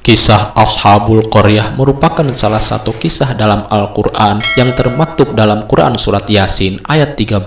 Kisah Ashabul Qaryah merupakan salah satu kisah dalam Al-Quran yang termaktub dalam Quran Surat Yasin ayat 13.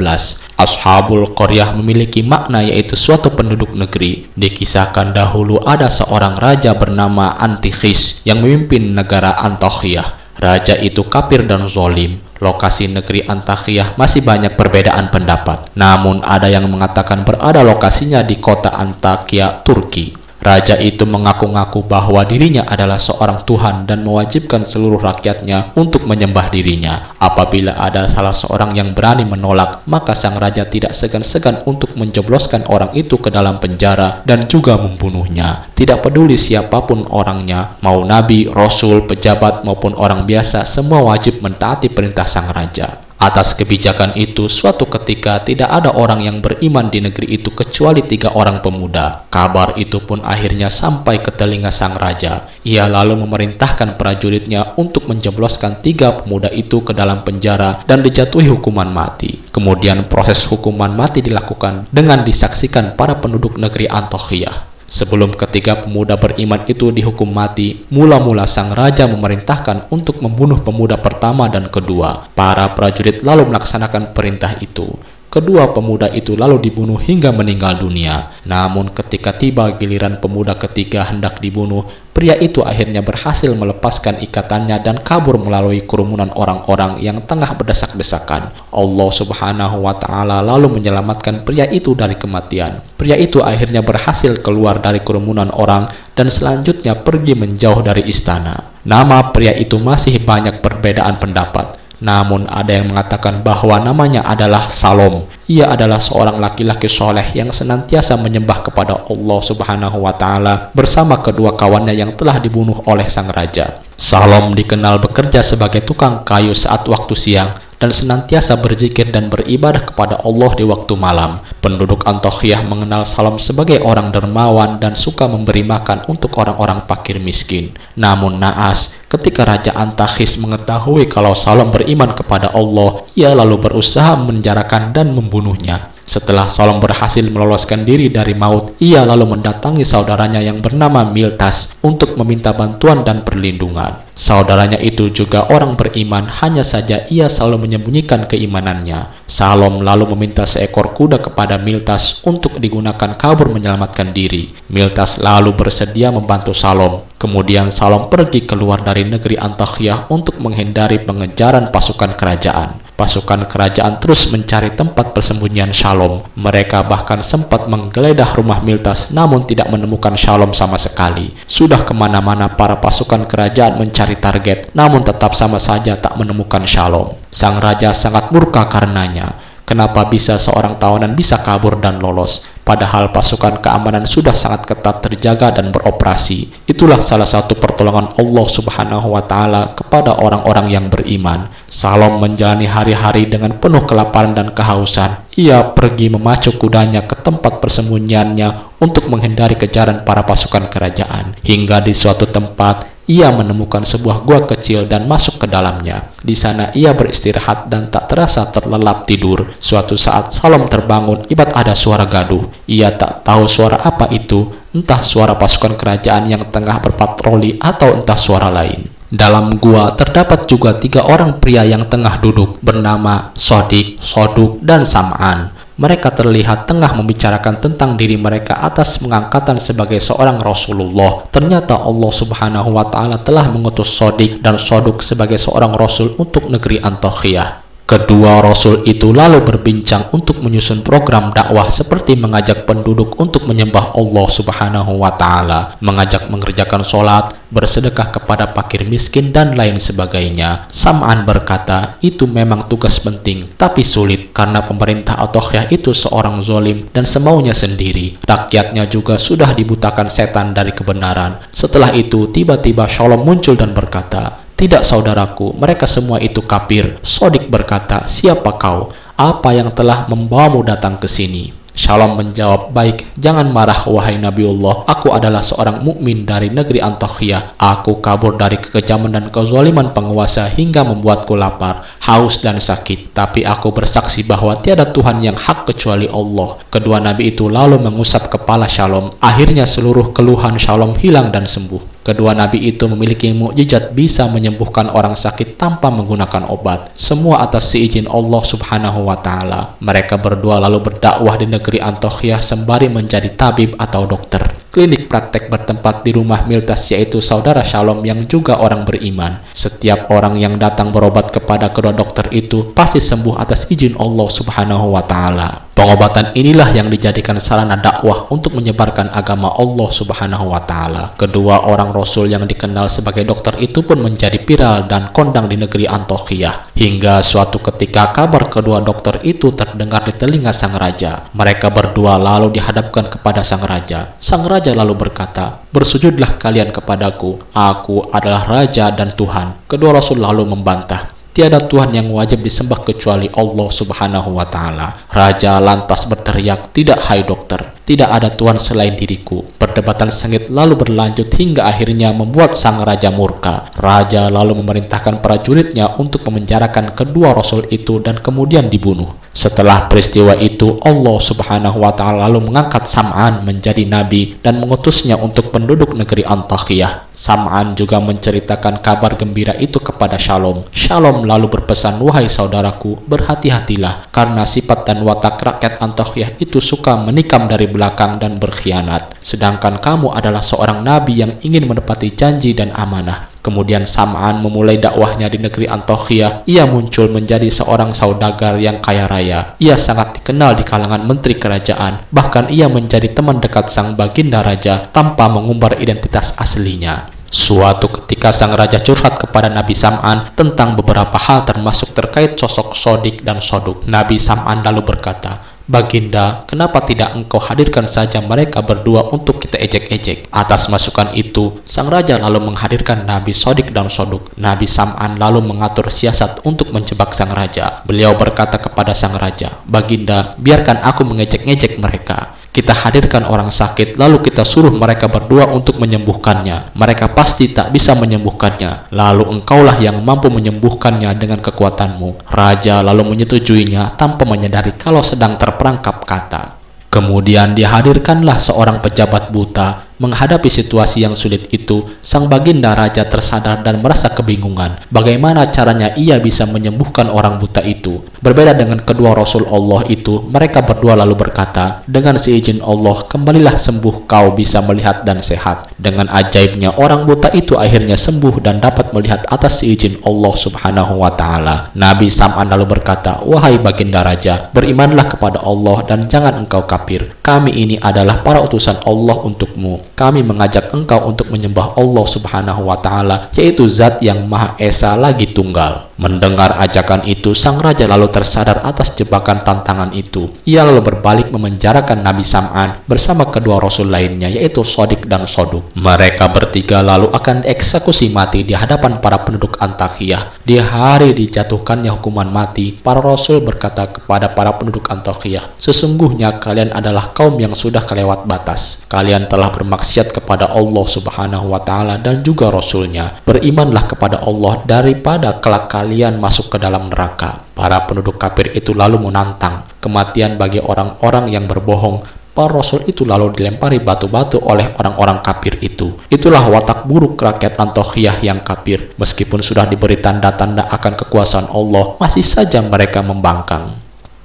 Ashabul Qaryah memiliki makna yaitu suatu penduduk negeri. Dikisahkan dahulu ada seorang raja bernama Antikhis yang memimpin negara Antakhyah. Raja itu kafir dan zalim. Lokasi negeri Antakhyah masih banyak perbedaan pendapat. Namun ada yang mengatakan berada lokasinya di kota Antakya, Turki. Raja itu mengaku-ngaku bahwa dirinya adalah seorang Tuhan dan mewajibkan seluruh rakyatnya untuk menyembah dirinya. Apabila ada salah seorang yang berani menolak, maka sang raja tidak segan-segan untuk menjebloskan orang itu ke dalam penjara dan juga membunuhnya. Tidak peduli siapapun orangnya, mau nabi, rasul, pejabat maupun orang biasa, semua wajib mentaati perintah sang raja. Atas kebijakan itu, suatu ketika tidak ada orang yang beriman di negeri itu kecuali 3 orang pemuda. Kabar itu pun akhirnya sampai ke telinga sang raja. Ia lalu memerintahkan prajuritnya untuk menjebloskan 3 pemuda itu ke dalam penjara dan dijatuhi hukuman mati. Kemudian proses hukuman mati dilakukan dengan disaksikan para penduduk negeri Antakhyah. Sebelum ketiga pemuda beriman itu dihukum mati, mula-mula sang raja memerintahkan untuk membunuh pemuda pertama dan kedua. Para prajurit lalu melaksanakan perintah itu. Kedua pemuda itu lalu dibunuh hingga meninggal dunia. Namun ketika tiba giliran pemuda ketiga hendak dibunuh, pria itu akhirnya berhasil melepaskan ikatannya dan kabur melalui kerumunan orang-orang yang tengah berdesak-desakan. Allah Subhanahu wa Ta'ala lalu menyelamatkan pria itu dari kematian. Pria itu akhirnya berhasil keluar dari kerumunan orang dan selanjutnya pergi menjauh dari istana. Nama pria itu masih banyak perbedaan pendapat. Namun ada yang mengatakan bahwa namanya adalah Salom. Ia adalah seorang laki-laki soleh yang senantiasa menyembah kepada Allah Subhanahu wa Ta'ala bersama kedua kawannya yang telah dibunuh oleh sang raja. Salom dikenal bekerja sebagai tukang kayu saat waktu siang dan senantiasa berzikir dan beribadah kepada Allah di waktu malam. Penduduk Antakhyah mengenal Salom sebagai orang dermawan dan suka memberi makan untuk orang-orang fakir miskin. Namun naas, ketika Raja Antakhis mengetahui kalau Salom beriman kepada Allah, ia lalu berusaha menjarakan dan membunuhnya. Setelah Salom berhasil meloloskan diri dari maut, ia lalu mendatangi saudaranya yang bernama Miltas untuk meminta bantuan dan perlindungan. Saudaranya itu juga orang beriman, hanya saja ia selalu menyembunyikan keimanannya. Salom lalu meminta seekor kuda kepada Miltas untuk digunakan kabur menyelamatkan diri. Miltas lalu bersedia membantu Salom. Kemudian Salom pergi keluar dari negeri Antakhyah untuk menghindari pengejaran pasukan kerajaan. Pasukan kerajaan terus mencari tempat persembunyian Salom. Mereka bahkan sempat menggeledah rumah Miltas, namun tidak menemukan Salom sama sekali. Sudah kemana-mana para pasukan kerajaan mencari target, namun tetap sama saja tak menemukan Salom. Sang raja sangat murka karenanya. Kenapa bisa seorang tawanan bisa kabur dan lolos? Padahal pasukan keamanan sudah sangat ketat terjaga dan beroperasi. Itulah salah satu pertolongan Allah Subhanahu wa Ta'ala kepada orang-orang yang beriman. Salom menjalani hari-hari dengan penuh kelaparan dan kehausan. Ia pergi memacu kudanya ke tempat persembunyiannya untuk menghindari kejaran para pasukan kerajaan. Hingga di suatu tempat, ia menemukan sebuah gua kecil dan masuk ke dalamnya. Di sana ia beristirahat dan tak terasa terlelap tidur. Suatu saat Salom terbangun akibat ada suara gaduh. Ia tak tahu suara apa itu, entah suara pasukan kerajaan yang tengah berpatroli atau entah suara lain. Dalam gua terdapat juga 3 orang pria yang tengah duduk bernama Sodik, Soduk, dan Sam'an. Mereka terlihat tengah membicarakan tentang diri mereka atas pengangkatan sebagai seorang Rasulullah. Ternyata Allah Subhanahu wa Ta'ala telah mengutus Sodik dan Soduk sebagai seorang Rasul untuk negeri Antakhyah. Kedua Rasul itu lalu berbincang untuk menyusun program dakwah seperti mengajak penduduk untuk menyembah Allah Subhanahu wa Ta'ala, mengajak mengerjakan sholat, bersedekah kepada fakir miskin, dan lain sebagainya. Sam'an berkata, itu memang tugas penting, tapi sulit karena pemerintah Antakhyah itu seorang zalim dan semaunya sendiri. Rakyatnya juga sudah dibutakan setan dari kebenaran. Setelah itu, tiba-tiba Salom muncul dan berkata, tidak saudaraku, mereka semua itu kafir. Sodik berkata, siapa kau? Apa yang telah membawamu datang ke sini? Salom menjawab, baik, jangan marah wahai Nabiullah. Aku adalah seorang mukmin dari negeri Antakhyah. Aku kabur dari kekejaman dan kezaliman penguasa hingga membuatku lapar, haus dan sakit. Tapi aku bersaksi bahwa tiada Tuhan yang hak kecuali Allah. Kedua nabi itu lalu mengusap kepala Salom. Akhirnya seluruh keluhan Salom hilang dan sembuh. Kedua nabi itu memiliki mukjizat bisa menyembuhkan orang sakit tanpa menggunakan obat. Semua atas seizin Allah Subhanahu wa Ta'ala. Mereka berdua lalu berdakwah di negeri Antiokhia sembari menjadi tabib atau dokter. Klinik praktek bertempat di rumah Miltas, yaitu saudara Shalom yang juga orang beriman. Setiap orang yang datang berobat kepada kedua dokter itu pasti sembuh atas izin Allah Subhanahu wa Ta'ala. Pengobatan inilah yang dijadikan sarana dakwah untuk menyebarkan agama Allah Subhanahu wa Ta'ala. Kedua orang Rasul yang dikenal sebagai dokter itu pun menjadi viral dan kondang di negeri Antiokhia. Hingga suatu ketika kabar kedua dokter itu terdengar di telinga sang raja. Mereka berdua lalu dihadapkan kepada sang raja. Sang raja lalu berkata, "Bersujudlah kalian kepadaku, aku adalah raja dan Tuhan." Kedua Rasul lalu membantah, "Tiada Tuhan yang wajib disembah kecuali Allah Subhanahu wa Ta'ala." Raja lantas berteriak, "Tidak, hai dokter, tidak ada Tuhan selain diriku." Perdebatan sengit lalu berlanjut hingga akhirnya membuat sang raja murka. Raja lalu memerintahkan prajuritnya untuk memenjarakan kedua Rasul itu dan kemudian dibunuh. Setelah peristiwa itu, Allah Subhanahu wa Ta'ala lalu mengangkat Sam'an menjadi nabi dan mengutusnya untuk penduduk negeri Antiokhia. Sam'an juga menceritakan kabar gembira itu kepada Shalom. Shalom lalu berpesan, "Wahai saudaraku, berhati-hatilah karena sifat dan watak rakyat Antiokhia itu suka menikam dari belakang dan berkhianat. Sedangkan kamu adalah seorang nabi yang ingin menepati janji dan amanah." Kemudian Sam'an memulai dakwahnya di negeri Antiokhia. Ia muncul menjadi seorang saudagar yang kaya raya. Ia sangat dikenal di kalangan menteri kerajaan. Bahkan ia menjadi teman dekat sang baginda raja tanpa mengumbar identitas aslinya. Suatu ketika sang raja curhat kepada Nabi Sam'an tentang beberapa hal termasuk terkait sosok Sodik dan Soduk. Nabi Sam'an lalu berkata, "Baginda, kenapa tidak engkau hadirkan saja mereka berdua untuk kita ejek-ejek?" Atas masukan itu, sang raja lalu menghadirkan Nabi Sodik dan Soduk. Nabi Sam'an lalu mengatur siasat untuk menjebak sang raja. Beliau berkata kepada sang raja, "Baginda, biarkan aku mengejek-ngejek mereka. Kita hadirkan orang sakit, lalu kita suruh mereka berdua untuk menyembuhkannya. Mereka pasti tak bisa menyembuhkannya. Lalu engkaulah yang mampu menyembuhkannya dengan kekuatanmu." Raja lalu menyetujuinya tanpa menyadari kalau sedang terperangkap kata. Kemudian dihadirkanlah seorang pejabat buta. Menghadapi situasi yang sulit itu, sang baginda raja tersadar dan merasa kebingungan. Bagaimana caranya ia bisa menyembuhkan orang buta itu? Berbeda dengan kedua Rasul Allah itu, mereka berdua lalu berkata, "Dengan seizin Allah, kembalilah sembuh, kau bisa melihat dan sehat." Dengan ajaibnya, orang buta itu akhirnya sembuh dan dapat melihat atas seizin Allah Subhanahu wa Ta'ala. Nabi Sam'an lalu berkata, "Wahai baginda raja, berimanlah kepada Allah dan jangan engkau kafir. Kami ini adalah para utusan Allah untukmu. Kami mengajak engkau untuk menyembah Allah Subhanahu wa Ta'ala, yaitu Zat yang Maha Esa lagi tunggal." Mendengar ajakan itu, sang raja lalu tersadar atas jebakan tantangan itu. Ia lalu berbalik memenjarakan Nabi Sam'an bersama kedua Rasul lainnya, yaitu Sodik dan Soduk. Mereka bertiga lalu akan dieksekusi mati di hadapan para penduduk Antiokhia. Di hari dijatuhkannya hukuman mati, para Rasul berkata kepada para penduduk Antiokhia, "Sesungguhnya kalian adalah kaum yang sudah kelewat batas. Kalian telah bermaksiat kepada Allah Subhanahu wa Ta'ala dan juga Rasulnya. Berimanlah kepada Allah daripada kelak kalian masuk ke dalam neraka." Para penduduk kafir itu lalu menantang kematian bagi orang-orang yang berbohong. Para Rasul itu lalu dilempari batu-batu oleh orang-orang kafir itu. Itulah watak buruk rakyat Antiokhia yang kafir. Meskipun sudah diberi tanda-tanda akan kekuasaan Allah, masih saja mereka membangkang.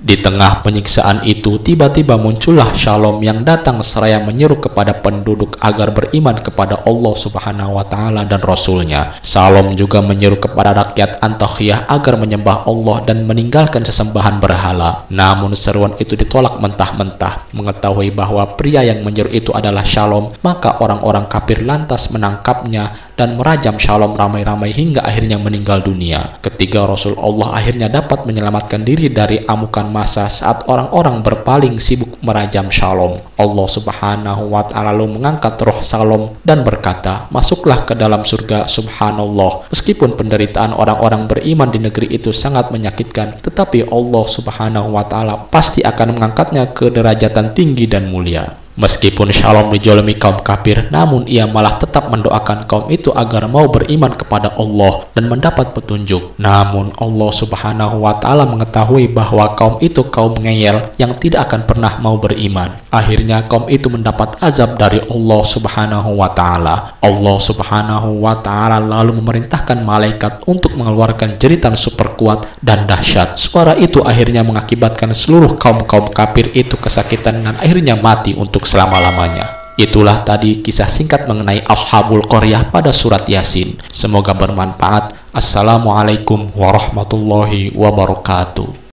Di tengah penyiksaan itu, tiba-tiba muncullah Shalom yang datang seraya menyeru kepada penduduk agar beriman kepada Allah Subhanahu wa Ta'ala dan Rasulnya. Shalom juga menyeru kepada rakyat Antiokhia agar menyembah Allah dan meninggalkan sesembahan berhala. Namun seruan itu ditolak mentah-mentah. Mengetahui bahwa pria yang menyeru itu adalah Shalom, maka orang-orang kafir lantas menangkapnya dan merajam Shalom ramai-ramai hingga akhirnya meninggal dunia. Ketiga Rasul Allah akhirnya dapat menyelamatkan diri dari amukan masa saat orang-orang berpaling sibuk merajam Shalom. Allah Subhanahu wa Ta'ala lalu mengangkat roh Shalom dan berkata, "Masuklah ke dalam surga." Subhanallah. Meskipun penderitaan orang-orang beriman di negeri itu sangat menyakitkan, tetapi Allah Subhanahu wa Ta'ala pasti akan mengangkatnya ke derajatan tinggi dan mulia. Meskipun Shalom dijolimi kaum kafir, namun ia malah tetap mendoakan kaum itu agar mau beriman kepada Allah dan mendapat petunjuk. Namun Allah Subhanahu wa Ta'ala mengetahui bahwa kaum itu kaum ngeyel yang tidak akan pernah mau beriman. Akhirnya kaum itu mendapat azab dari Allah Subhanahu wa Ta'ala. Allah Subhanahu wa Ta'ala lalu memerintahkan malaikat untuk mengeluarkan jeritan super kuat dan dahsyat. Suara itu akhirnya mengakibatkan seluruh kaum-kaum kafir itu kesakitan dan akhirnya mati untuk selama-lamanya. Itulah tadi kisah singkat mengenai Ashabul Qaryah pada surat Yasin. Semoga bermanfaat. Assalamualaikum warahmatullahi wabarakatuh.